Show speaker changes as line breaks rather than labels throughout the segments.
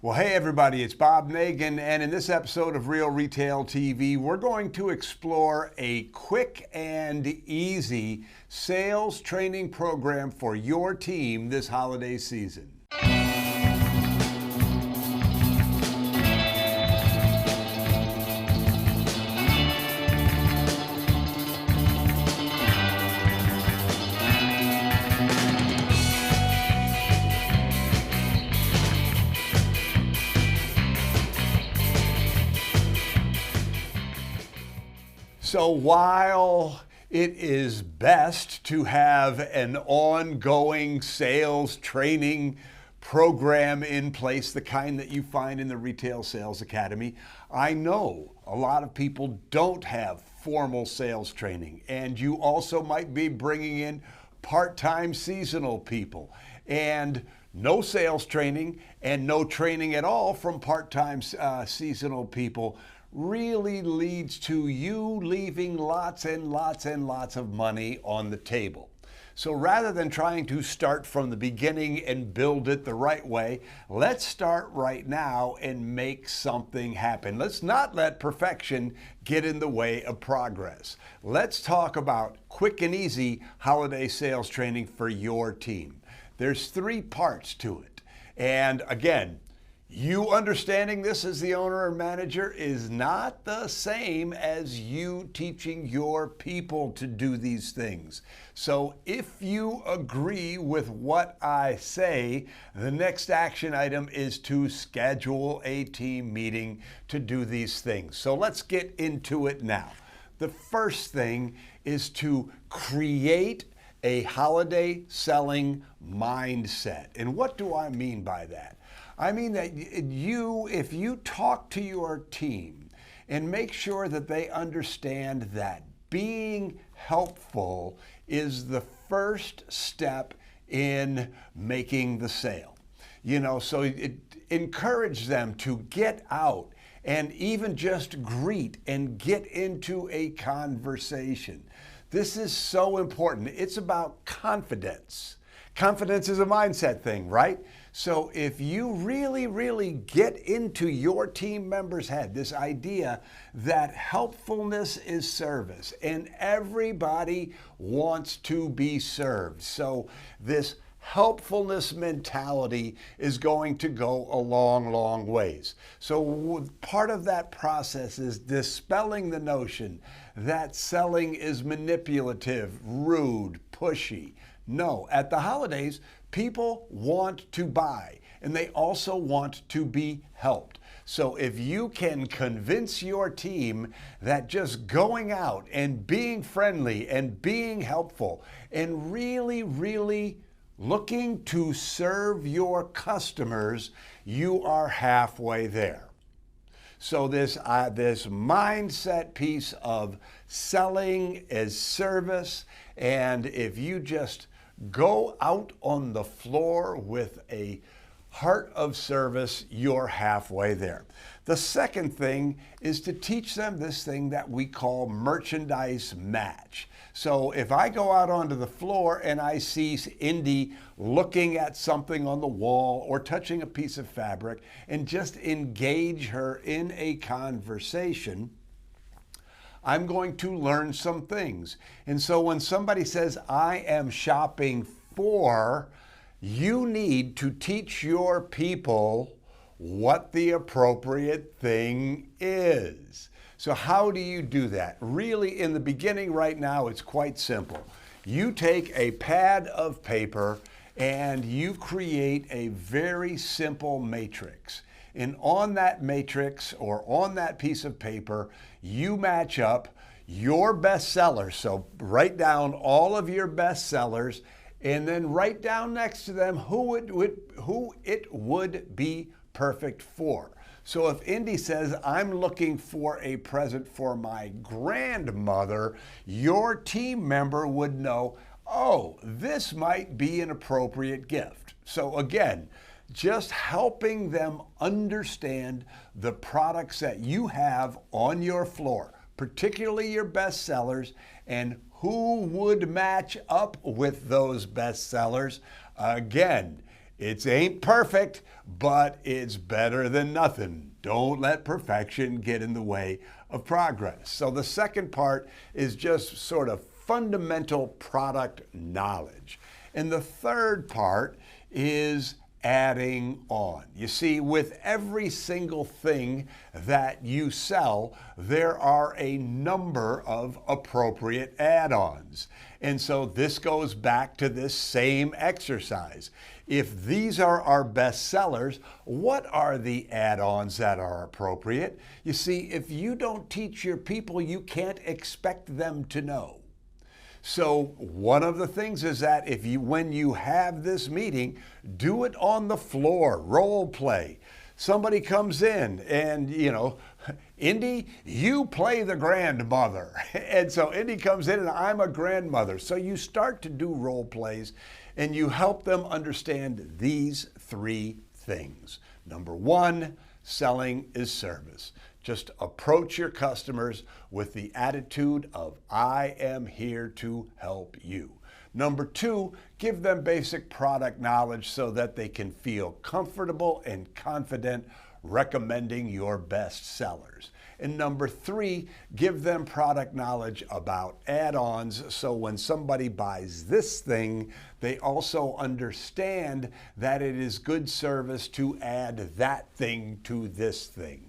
Well, hey everybody, it's Bob Nagin, and in this episode of Real Retail TV, we're going to explore a quick and easy sales training program for your team this holiday season. So while it is best to have an ongoing sales training program in place, the kind that you find in the Retail Sales Academy, I know a lot of people don't have formal sales training, and you also might be bringing in part-time seasonal people, and no sales training and no training at all from part-time seasonal people really leads to you leaving lots and lots and lots of money on the table. So rather than trying to start from the beginning and build it the right way, let's start right now and make something happen. Let's not let perfection get in the way of progress. Let's talk about quick and easy holiday sales training for your team. There's 3 parts to it. And again, you understanding this as the owner or manager is not the same as you teaching your people to do these things. So if you agree with what I say, the next action item is to schedule a team meeting to do these things. So let's get into it now. The first thing is to create a holiday selling mindset. And what do I mean by that? I mean that if you talk to your team and make sure that they understand that being helpful is the first step in making the sale. So encourage them to get out and even just greet and get into a conversation. This is so important. It's about confidence. Confidence is a mindset thing, right? So if you really get into your team member's head, this idea that helpfulness is service and everybody wants to be served. So this helpfulness mentality is going to go a long ways. So part of that process is dispelling the notion that selling is manipulative, rude, pushy. No, at the holidays, people want to buy and they also want to be helped. So if you can convince your team that just going out and being friendly and being helpful and really looking to serve your customers, you are halfway there. So this mindset piece of selling as service, and if you just go out on the floor with a heart of service, you're halfway there. The second thing is to teach them this thing that we call merchandise match. So if I go out onto the floor and I see Indy looking at something on the wall or touching a piece of fabric and just engage her in a conversation, I'm going to learn some things. And so when somebody says, I am shopping for, you need to teach your people what the appropriate thing is. So how do you do that? Really, in the beginning right now, it's quite simple. You take a pad of paper and you create a very simple matrix. And on that matrix or on that piece of paper, you match up your best sellers. So write down all of your best sellers and then write down next to them who it would be perfect for. So if Indy says, I'm looking for a present for my grandmother, your team member would know, oh, this might be an appropriate gift. So again, just helping them understand the products that you have on your floor, particularly your best sellers, and who would match up with those best sellers. Again, It ain't perfect, but it's better than nothing. Don't let perfection get in the way of progress. So the second part is just sort of fundamental product knowledge. And the third part is adding on. You see, with every single thing that you sell, there are a number of appropriate add-ons. And so this goes back to this same exercise. If these are our best sellers, what are the add-ons that are appropriate? You see, if you don't teach your people, you can't expect them to know. So one of the things is that when you have this meeting, do it on the floor, role play. Somebody comes in and, Indy, you play the grandmother. And so Indy comes in and I'm a grandmother. So you start to do role plays and you help them understand these three things. Number one, selling is service. Just approach your customers with the attitude of, I am here to help you. Number two, give them basic product knowledge so that they can feel comfortable and confident recommending your best sellers. And number three, give them product knowledge about add-ons so when somebody buys this thing, they also understand that it is good service to add that thing to this thing.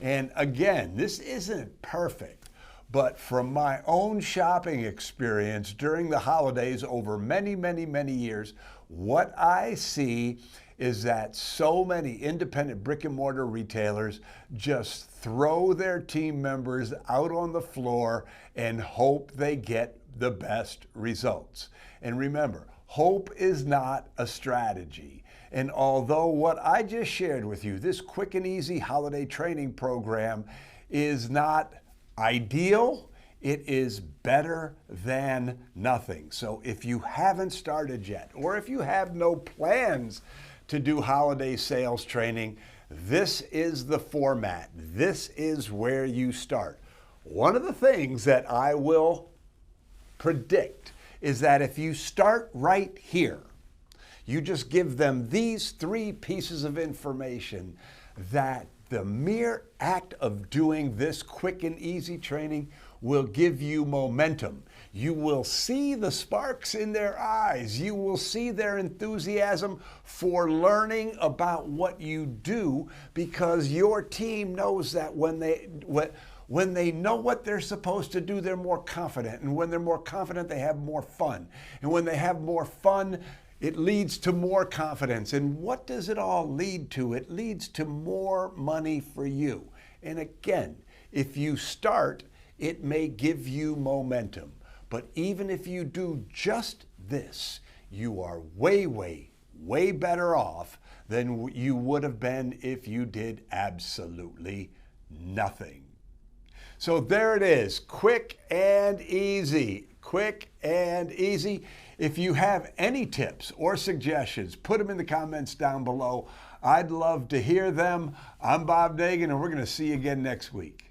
And again, this isn't perfect, but from my own shopping experience during the holidays over many, many, many years, what I see is that so many independent brick and mortar retailers just throw their team members out on the floor and hope they get the best results. And remember, hope is not a strategy. And although what I just shared with you, this quick and easy holiday training program, is not ideal, it is better than nothing. So if you haven't started yet, or if you have no plans to do holiday sales training, this is the format. This is where you start. One of the things that I will predict is that if you start right here, you just give them these three pieces of information, that the mere act of doing this quick and easy training will give you momentum. You will see the sparks in their eyes. You will see their enthusiasm for learning about what you do, because your team knows that when they know what they're supposed to do, they're more confident. And when they're more confident, they have more fun. And when they have more fun, it leads to more confidence. And what does it all lead to? It leads to more money for you. And again, if you start, it may give you momentum. But even if you do just this, you are way, way, way better off than you would have been if you did absolutely nothing. So there it is, quick and easy. Quick and easy. If you have any tips or suggestions, put them in the comments down below. I'd love to hear them. I'm Bob Dagan, and we're going to see you again next week.